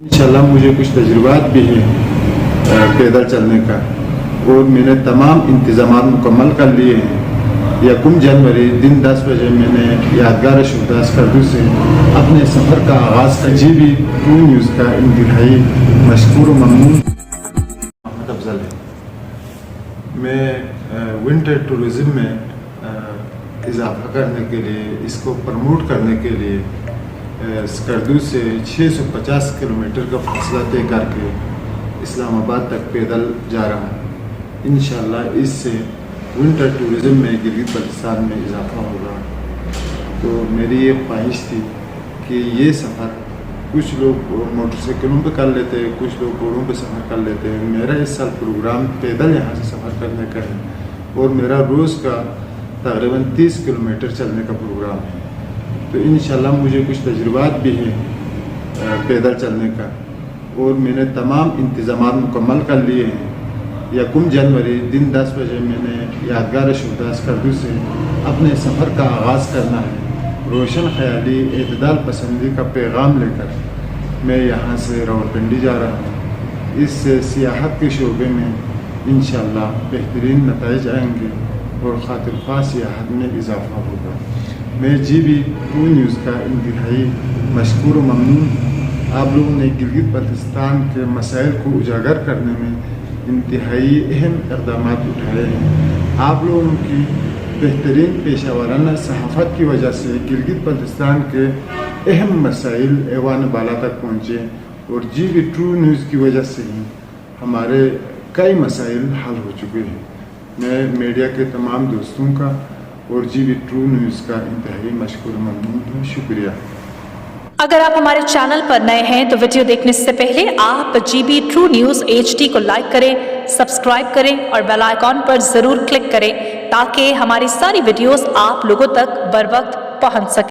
इंशाल्लाह मुझे कुछ तजुर्बात भी हैं पैदल चलने का, और मैंने तमाम इंतज़ाम मुकम्मल कर लिए हैं। 1 जनवरी दिन 10 बजे मैंने यादगार शुहदा स्कर्दू से अपने सफ़र का आगाज़ का। GB2 न्यूज़ का इंतहाई मशकूर व ममनून मोहम्मद अफजल है। मैं विंटर टूरिज़म में इजाफ़ा करने के लिए, इसको प्रमोट करने के लिए स्कर्दू से 650 किलोमीटर का फासला तय करके इस्लामाबाद तक पैदल जा रहा हूँ। इंशाअल्लाह इससे विंटर टूरिज़म में गिलगित बल्तिस्तान में इजाफ़ा होगा। तो मेरी ये ख्वाहिश थी कि ये सफ़र कुछ लोग मोटरसाइकिलों पे कर लेते हैं, कुछ लोग घोड़ों पे सफ़र कर लेते हैं। मेरा इस साल प्रोग्राम पैदल यहाँ से सफ़र करने का है, और मेरा रोज़ का तकरीबन 30 किलोमीटर चलने का प्रोग्राम है। तो इंशाल्लाह मुझे कुछ तजुर्बात भी हैं पैदल चलने का, और मैंने तमाम इंतज़ाम मुकम्मल कर लिए हैं। 1 जनवरी दिन 10 बजे मैंने यादगार शुहदा स्कर्दू से अपने सफ़र का आगाज़ करना है। रोशन ख़याली एतदाल पसंदी का पैगाम लेकर मैं यहाँ से रावलपिंडी जा रहा हूँ। इससे सियाहत के शोबे में इंशाल्लाह बेहतरीन नताइज आएंगे और खातिरख्वाह सियाहत में इजाफ़ा होगा। मैं GB2 न्यूज़ का इंतहाई मशकूर व ममनून। आप लोगों ने गिलगित बल्तिस्तान के मसाइल को उजागर करने में इंतहाई अहम इक़दाम उठाए हैं। आप लोगों की बेहतरीन पेशा वाराना सहाफ़त की वजह से गिलगित बल्तिस्तान के अहम मसाइल ऐवान बाला तक पहुँचे, और GB2 न्यूज़ की वजह से ही हमारे कई मसाइल हल हो चुके हैं। मैं मीडिया के तमाम दोस्तों का और GB2 न्यूज़ का इंतहाई मशकूर ममनून हूँ। शुक्रिया। अगर आप हमारे चैनल पर नए हैं तो वीडियो देखने से पहले आप GB2 न्यूज़ HD को लाइक करें, सब्सक्राइब करें और बेल आइकॉन पर ज़रूर क्लिक करें, ताकि हमारी सारी वीडियोस आप लोगों तक बर वक्त पहुँच सके।